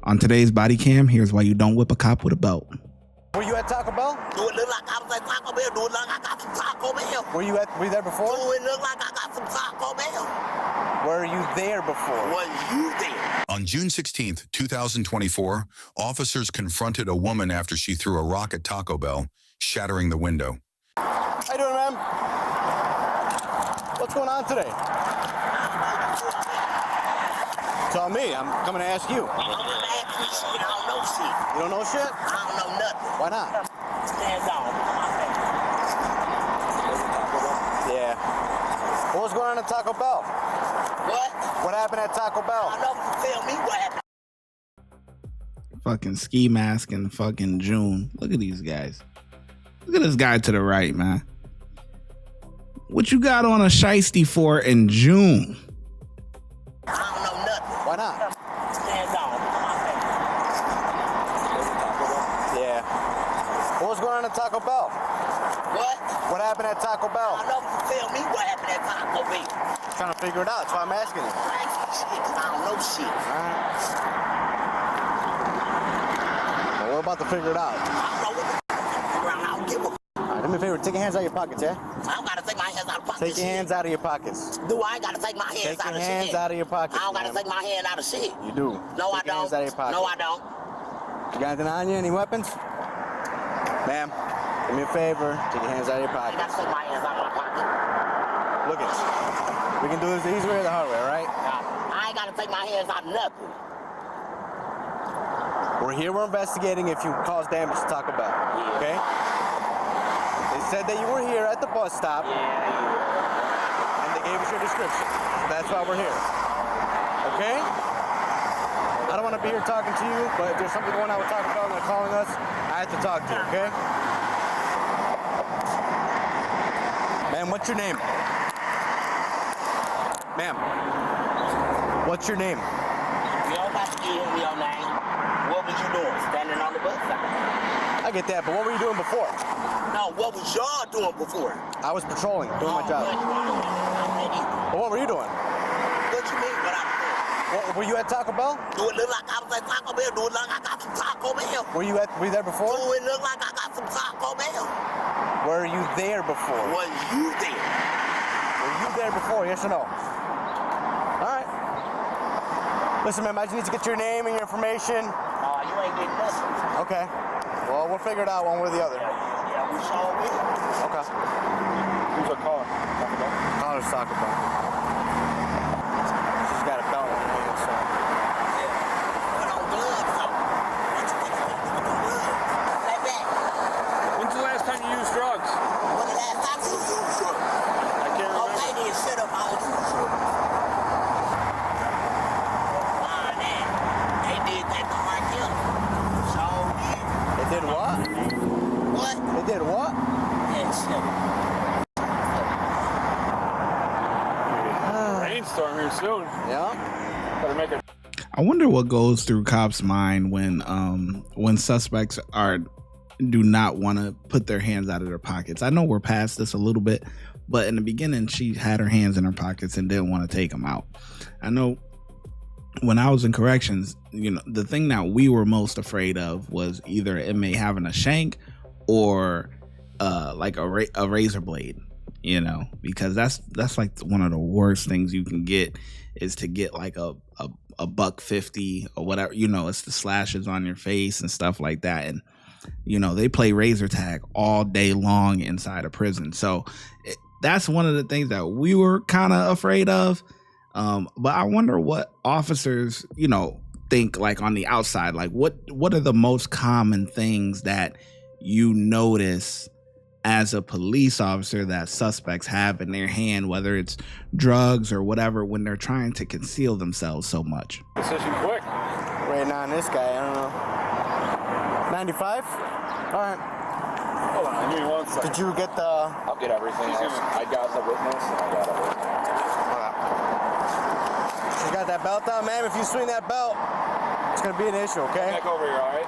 On today's body cam, here's why you don't whip a cop with a belt. Were you at Taco Bell? Do it look like I was at Taco Bell? Do it look like I got some Taco Bell? Were you there before? Do it look like I got some Taco Bell? Were you there before? Was you there? On June 16th, 2024, officers confronted a woman after she threw a rock at Taco Bell, shattering the window. How you doing, ma'am? What's going on today? Tell me. I'm coming to ask you. I'm gonna ask you shit. I don't know shit. You don't know shit? I don't know nothing. Why not? Stand on. Yeah. What was going on at Taco Bell? What? What happened at Taco Bell? I know. Tell me what happened. Fucking ski mask and fucking June. Look at these guys. Look at this guy to the right, man. What you got on a shiesty for in June? I don't know nothing. Why not? Stand on. Yeah. What was going on at Taco Bell? What? What happened at Taco Bell? I know. Tell me what happened at Taco Bell. Trying to figure it out. That's why I'm asking you. I ask you shit 'cause I don't know shit. All right. Well, we're about to figure it out. I don't know what the I don't give a All right, do me a favor. Take your hands out of your pockets, yeah? I don't gotta take my hands out of pockets. Take your hands out of your pockets. Do I gotta take my hands Take out your of hands shit? out of your pockets. I don't gotta ma'am. take my hand out of shit. You do. No, I Take your hands don't. out of your pockets. No, I don't. You got anything on you? Any weapons? Ma'am, do me a favor. Take your hands out of your I gotta pockets. take my hands out of my pocket. Look at this. We can do this the easy way or the hard way, all right? I ain't gotta take my hands out of nothing. We're here. We're investigating if you caused damage to Taco Bell. Yeah. Okay? They said that you were here at the bus stop, and they gave us your description. So that's why we're here. Okay? I don't want to be here talking to you, but if there's something going on with Taco Bell and they're calling us, I have to talk to you, okay? Ma'am, what's your name? Ma'am, what's your name? You don't have to give him your name. What was you doing? Standing on the bus stop? I get that, but what were you doing before? No, what was y'all doing before? I was patrolling, doing my job. Well, what were you doing? What you mean what I'm doing? Were you at Taco Bell? Do it look like I was at Taco Bell? Do it look like I got some Taco Bell? Were you there before? Do it look like I got some Taco Bell? Were you there before? Was you there? Were you there before, yes or no? All right. Listen, ma'am, I just need to get your name and your information. You ain't getting nothing. Okay. Well, we'll figure it out one way or the other. Yeah, we sure will. Okay. Who's a car? Call her Taco Bell. She's got a belt in her hand, so. Put on gloves, so. What you think I'm gonna do with the gloves? Like that. When's the last time you used drugs? When the last time you used drugs? I can't remember. Okay, then shut up, I'll use drugs. Man, they did that to my killer. So did. They did what? What? They did what? Yeah, shut up. Rainstorm here soon. Yeah. Better make it. I wonder what goes through cops' mind when suspects do not want to put their hands out of their pockets. I know we're past this a little bit, but in the beginning, she had her hands in her pockets and didn't want to take them out. I know when I was in corrections, the thing that we were most afraid of was either an inmate having a shank or like a razor blade, because that's like one of the worst things you can get is to get like a $150 or whatever, it's the slashes on your face and stuff like that. And, they play razor tag all day long inside a prison. So that's one of the things that we were kind of afraid of. But I wonder what officers, think like on the outside, like what are the most common things that you notice as a police officer that suspects have in their hand, whether it's drugs or whatever, when they're trying to conceal themselves so much. Decision quick. Waiting on this guy, I don't know. 95? All right. Hold on, give me 1 second. Did you get the... I'll get everything else. I got the witness and I got everything. You got that belt on, ma'am? If you swing that belt, it's going to be an issue, okay? Back over here, all right?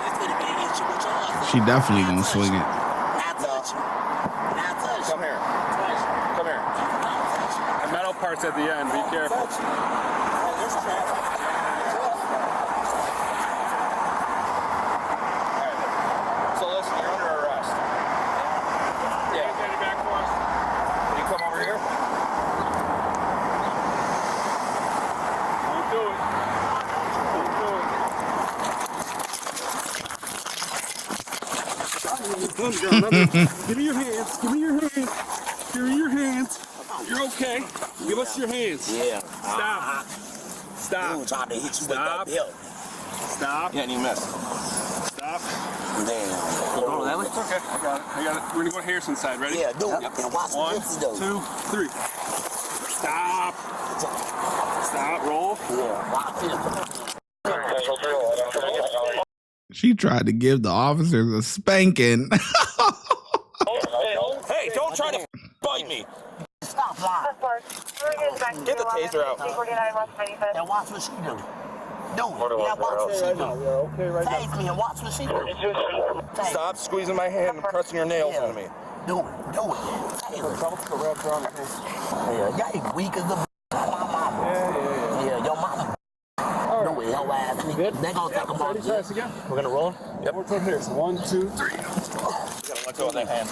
It's gonna be an issue with y'all. She definitely gonna swing it. Now touch you. Now touch you. Come here. Touch you. Come here. Now touch you. And metal parts at the end. Be careful. Touch you. Oh, this traffic. On the ground. Give me your hands. Give me your hands. Give me your hands. You're okay. Give us your hands. Yeah. Stop. Stop. Dude trying to hit you Stop. with that belt. Stop. Yeah, and you missed. Stop. Damn. Oh, that was It's okay. I got it. We're gonna go Harrison's side. Ready? Yeah, dude. Yep. And watch One, the dipsy though. 2, 3. Stop. Stop. Roll. Yeah, watch it. She tried to give the officers a spanking. Hey, don't try to bite me. Stop lying. Get the taser out. And watch what she do. Dude, yeah, watch what she do. Okay, right Tase me and watch what she do. Tase. Stop squeezing my hand and pressing your nails into me. Do it. Tase her. Yeah, y'all ain't weak as the my mama. Yeah, your mama. Do it, your ass nigga. They gonna take them off. Try this again. We're gonna roll? Yep. More toward Harrison. 1, 2, 3. You gotta let go of that hand.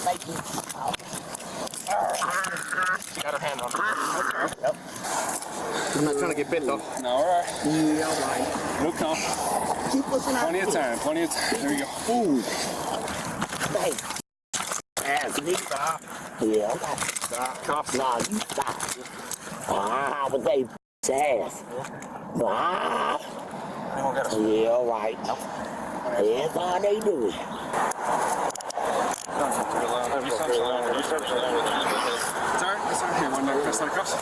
Thank you. Got her hand on her. Yep. I'm not trying to get bit though. No, all right. Yeah, all right. We'll come. Keep pushing out. Plenty of time. Plenty of time. There you go. Ooh. Hey. Ass nigga. Stop. Yeah, okay. Stop. Cuffs. Nah, you stop. Ah, but they ass. Ah. They won't get us. Yeah, all right. That's all they do. It's all right. It's all right. Here, one there. Press like cuffs.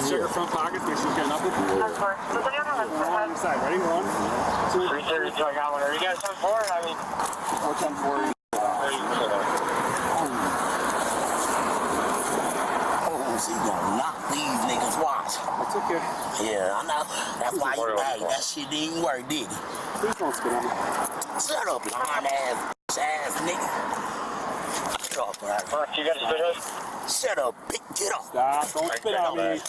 Check her front pockets. Make sure she's got nothing. We're on the side. Ready? 1, 2, 3. Are you guys come forward? I mean, I'll come forward. Oh, she gonna knock these niggas watch. It's okay. Yeah, I know. That's why you mad. That shit didn't work, did it? Please don't spit on me. Shut up, lying ass nigga. Shut up, right? you guys spit us? Shut up, bitch. Get up. Stop. Don't spit on me.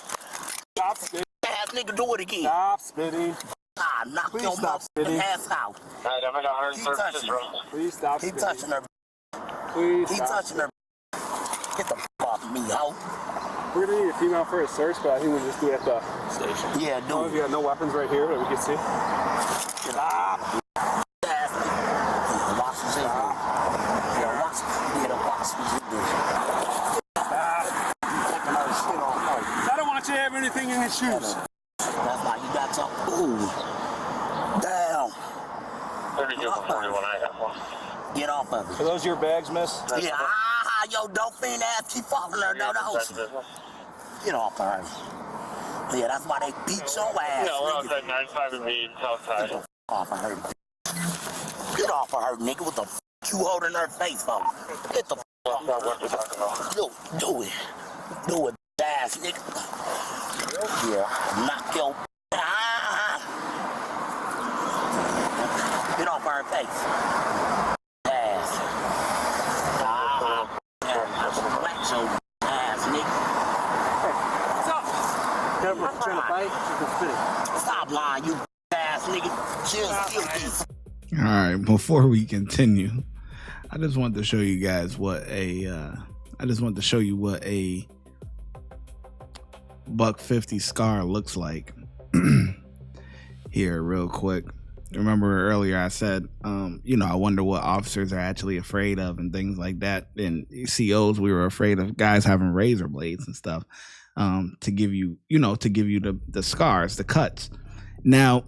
Stop spitting. Ass nigga, do it again. Stop spitting. Ah, knock Please your stop spitting. motherfucking ass out. Alright, I'm at Keep 100 touching services, her. bro. Please stop Keep spitting. touching her. Please Keep stop. touching her. Get the fuck off me, ho. We're gonna need a female for a search, but I think we'll just do it at the station. Yeah, As long as do you it. got no weapons right here that we can see. Stop. Ass nigga. Yeah, watch what you do. Yeah, watch. Yeah, watch what you do. Stop. You taking her shit off her. I don't want you to have anything in your shoes. That's why you got some. Ooh. Damn. 32 for 41, I have one. Get off of it. Are those your bags, miss? Yeah, yo, don't fiend ass keep following her down the house. Get off of her. Yeah, that's why they beat your ass. No, we're nigga. outside 95 and me outside. Get off of her. Get off of her, nigga. What the f you holding her face for? Get the f off What of you talking about? her. Do it. Do it, ass nigga. Yeah, knock your Get off her face. Ass. Wax your ass, nigga. What's up? Careful, trying to bite. You can spit it. Stop lying, you ass nigga. Chill, this. All right, before we continue, I just wanted to show you guys what a $150 scar looks like. Here, real quick. Remember earlier I said, I wonder what officers are actually afraid of and things like that. And COs, we were afraid of guys having razor blades and stuff to give you the scars, the cuts. Now,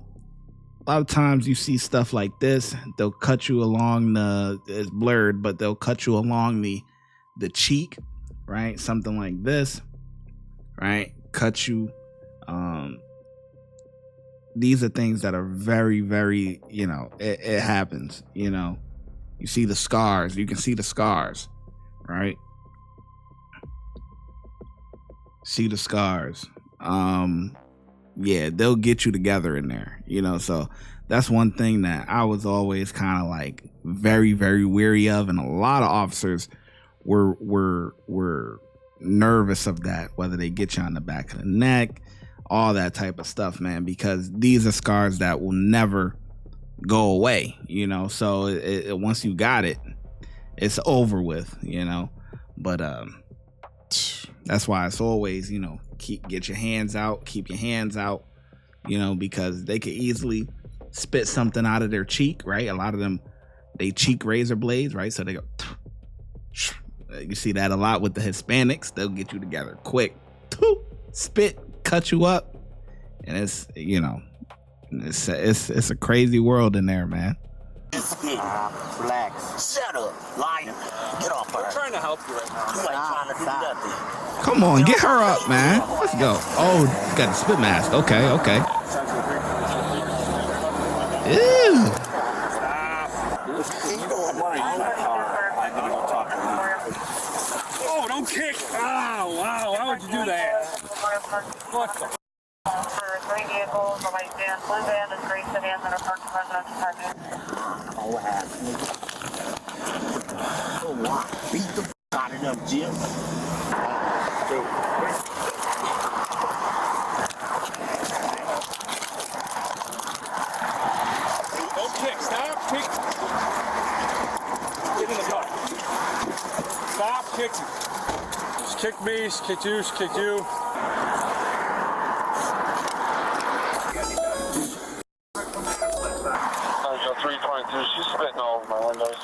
a lot of times you see stuff like this. They'll cut you along it's blurred, but they'll cut you along the cheek, right? Something like this, right? Cut you. These are things that are very, very, it happens, You see the scars. You can see the scars, right? See the scars. Yeah, they'll get you together in there, So that's one thing that I was always kind of like very, very weary of, and a lot of officers were nervous of that, whether they get you on the back of the neck, all that type of stuff, man, because these are scars that will never go away, So once you got it, it's over with, But that's why it's always, get your hands out, keep your hands out, you know, because they could easily spit something out of their cheek, right? A lot of them, they cheek razor blades, right? So they go, you see that a lot with the Hispanics. They'll get you together quick, spit, cut you up, and it's, you know, it's a crazy world in there, man. Relax. Shut up, liar. Get off her. I'm trying to help you right now. You ain't trying to do nothing. Come on, get her up, man. Let's go. Oh, you got the spit mask. Okay. Ew. Oh, don't kick. Ow, wow. Why would you do that? What the? For 3 vehicles, the white van, blue van, and gray sedans that are parked in residential parking. Oh, what happened? Oh, what? Beat the out of them, Jim. Don't kick. Stop kicking. Get in the car. Stop kicking. Just kick me, kick you. Sergeant 322, she's spitting all over my windows.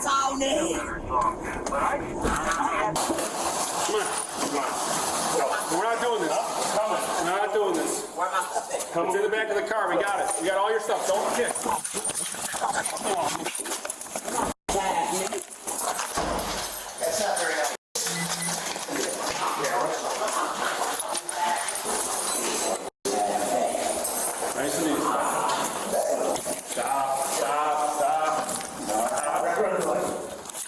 Tony! Come on. We're not doing this. We're not doing this. Come to the back of the car. We got it. We got all your stuff. Don't kick. Nice and easy. Stop.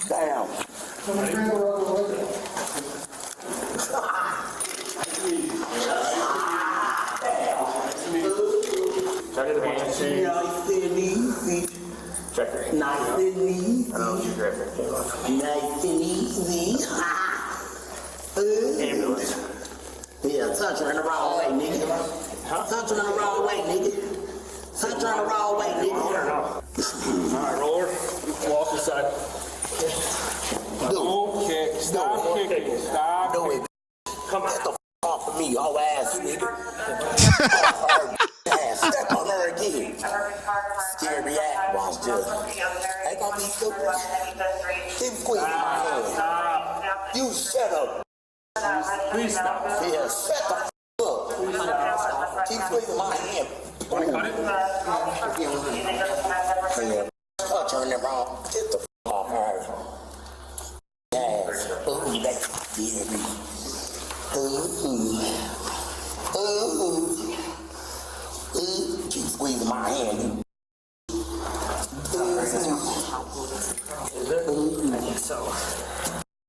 Damn. Check the hands. Nice and easy. Check your hands. Nice and easy. I don't know what you grab there. Nice and easy. Ambulance. Yeah, touch her in the wrong way, nigga. Touch her in the wrong way, nigga. Touch her in the wrong way, nigga. All right, roller. Walk aside. Don't kick. Stop kicking. Stop. Do it. Come on. Get the f off of me, your ass, nigga. Ass. Step on her again. Scary ass. Watch this. Ain't gonna be stupid. Keep squeezing my hand. You shut up. Please stop. Yeah, shut the f up. Keep squeezing my hand. Want to cut it? Yeah. Touch her in the wrong. Get the f off her. Ass. Ooh, that's scary. Ooh. Keep squeezing my hand.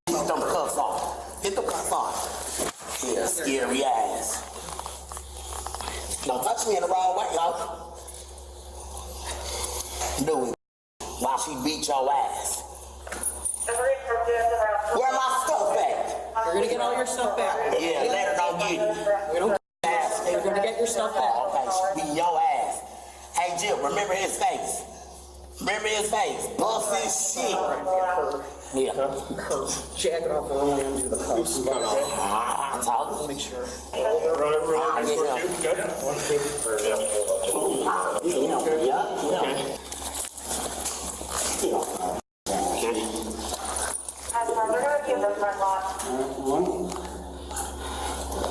Get them cuffs off. Get the cuffs off. Yeah, scary ass. Don't touch me in the wrong way, y'all. Do it. While she beat your ass. Where my stuff at? You're gonna get all your stuff back. Yeah, let her know get it. We don't. Ass. You're gonna get your stuff back. Okay, she beat your ass. Hey, Jim, remember his face. Remember his face. Bust his shit. Yeah. Jack it off the line into the cuffs. I'm talking. Make sure. We're going to give the front lot.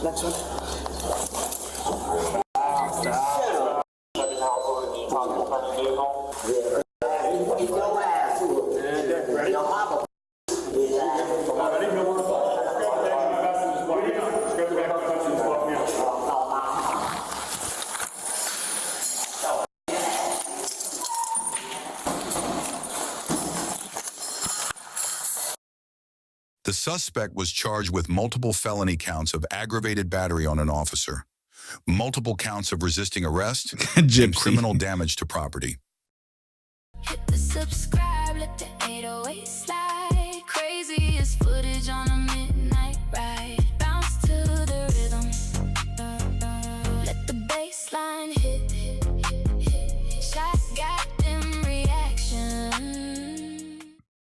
Next one. The suspect was charged with multiple felony counts of aggravated battery on an officer, multiple counts of resisting arrest, and criminal damage to property. Hit the subscribe, let the 808 slide.